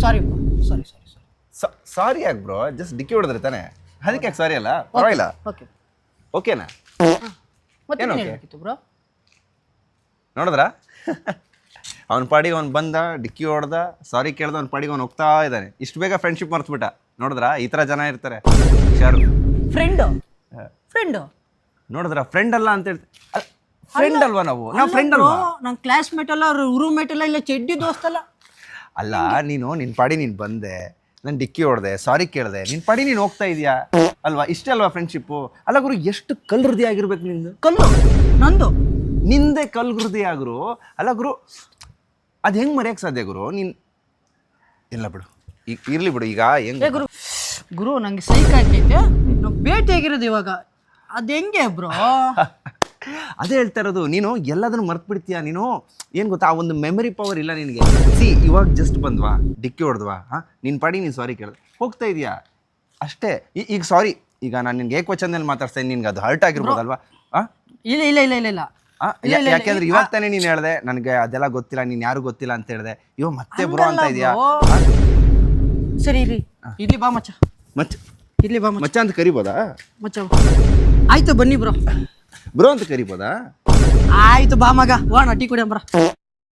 ಸಾರಿ bro, ಸಾರಿ. ಸಾರಿ ಯಾಕೆ bro, just ಡಿಕ್ಕಿ ಹೊಡೆದ್ರೆ ತಾನೆ, ಅದಕ್ಕೆ ಯಾಕೆ ಸಾರಿ ಅಲ್ಲ, ಪರವಾಗಿಲ್ಲ. ಓಕೆ, ಓಕೆನಾ? ಮತ್ತೆ ಏನು ಏನು ಓಕೆ? ಹೇಳ್ಬೇಕಿತ್ತು ಬ್ರೋ? ನೋಡಿದ್ರ ಅವನ ಪಾಡಿಗೆ ಅವ್ನು ಬಂದ, ಡಿಕ್ಕಿ ಹೊಡೆದ, ಸಾರಿ ಕೇಳ್ದ, ಅವ್ನ ಪಾಡಿಗೆ ಅವ್ನು ಹೋಗ್ತಾ ಇದ್ದಾನೆ. ಇಷ್ಟು ಬೇಗ ಫ್ರೆಂಡ್ಶಿಪ್ ಮರ್ತ್ಬಿಟ್ಟ. ನೋಡಿದ್ರ ಈ ಥರ ಜನ ಇರ್ತಾರೆ. ಹುಷಾರು. ಫ್ರೆಂಡ್ ನೋಡಿದ್ರ ಫ್ರೆಂಡ್ ಅಲ್ಲ ಅಂತ ಹೇಳ್ತಾರೆ. ಫ್ರೆಂಡ್ ಅಲ್ವಾ ನಾವು ಫ್ರೆಂಡ್ ಅಲ್ವಾ? ನನ್ನ ಕ್ಲಾಸ್ಮೇಟ್ ಅಲ್ಲ, ರೂಮ್ಮೇಟ್ ಅಲ್ಲ, ಇಲ್ಲ ಚಡ್ಡಿ ದೋಸ್ತಲ್ಲ. ಅಲ್ಲ, ನೀನು ನಿನ್ನ ಪಾಡಿ ನೀನು ಬಂದೆ, ನಾನು ಡಿಕ್ಕಿ ಹೊಡೆದೆ, ಸಾರಿ ಕೇಳಿದೆ, ನಿನ್ನ ಪಾಡಿ ನೀನು ಹೋಗ್ತಾ ಇದೆಯಾ ಅಲ್ವಾ? ಇಷ್ಟೇ ಅಲ್ವಾ ಫ್ರೆಂಡ್ಶಿಪ್ಪು? ಅಲ್ಲ ಗುರು, ಎಷ್ಟು ಕಲ್ ಹೃದಯ ಆಗಿರ್ಬೇಕು ನಿಂದು. ಕಲ್ಲು ನಂದು, ನಿಂದೆ ಕಲ್ ಹೃದಯ ಗುರು. ಅಲ್ಲ ಗುರು, ಅದು ಹೆಂಗೆ ಮರೆಯೋಕ್ಕೆ ಸಾಧ್ಯ ಗುರು? ನೀನು ಇಲ್ಲ ಬಿಡು, ಈಗ ಇರಲಿ ಬಿಡು. ಈಗ ಹೆಂಗೆ ಗುರು ನಂಗೆ ಸೈಕ್ ಆಗ್ತೈತೆ. ನಾವು ಭೇಟಿ ಆಗಿರೋದು ಇವಾಗ, ಅದು ಹೆಂಗೆ ಬ್ರೋ? ಅದೇ ಹೇಳ್ತಾ ಇರೋದು, ನೀನು ಎಲ್ಲದನ್ನು ಮರ್ತು ಬಿಡ್ತೀಯ. ನೀನು ಏನು ಗೊತ್ತಾ, ಆ ಒಂದು ಮೆಮರಿ ಪವರ್ ಇಲ್ಲ ನಿನಗೆ. ಇವಾಗ ಜಸ್ಟ್ ಬಂದ್ವಾ, ಡಿಕ್ಕಿ ಹೊಡೆದ್ವಾ, ನಿನ್ನ ಪಾಡಿ ನೀನು ಸಾರಿ ಕೇಳಿದೆ, ಹೋಗ್ತಾ ಇದೆಯಾ ಅಷ್ಟೇ. ಈಗ ಸಾರಿ, ಈಗ ನಾನು ನಿನ್ಗೆ ಏಕವಚನದಲ್ಲಿ ಮಾತಾಡ್ತೇನೆ, ನಿನ್ಗೆ ಅದು ಹರ್ಟ್ ಆಗಿರ್ಬೋದಲ್ವಾ? ಇಲ್ಲ. ಯಾಕೆಂದ್ರೆ ಇವಾಗ ತಾನೇ ನೀನು ಹೇಳಿದೆ ನನಗೆ ಅದೆಲ್ಲ ಗೊತ್ತಿಲ್ಲ, ನೀನು ಯಾರು ಗೊತ್ತಿಲ್ಲ ಅಂತ ಹೇಳಿದೆ. ಇವಾಗ ಮತ್ತೆ ಬ್ರೋ ಅಂತ ಇದೆಯಾ? ಸರಿ ಇರ್ರಿ, ಇಲ್ಲಿ ಬಾ ಮಚ್ಚ. ಇಲ್ಲಿ ಬಾ ಮಚ್ಚ ಅಂತ ಕರಿಬೋದಾ? ಮಚ್ಚ ಆಯ್ತು, ಬನ್ನಿ ಬ್ರೋ. ಬ್ರೋ ಅಂತ ಕರಿಬೋದಾ? ಆಯ್ತು ಬಾ ಮಗ, ಹೋಣ ಟೀ ಕುಡಿಯಂಬ್ರ.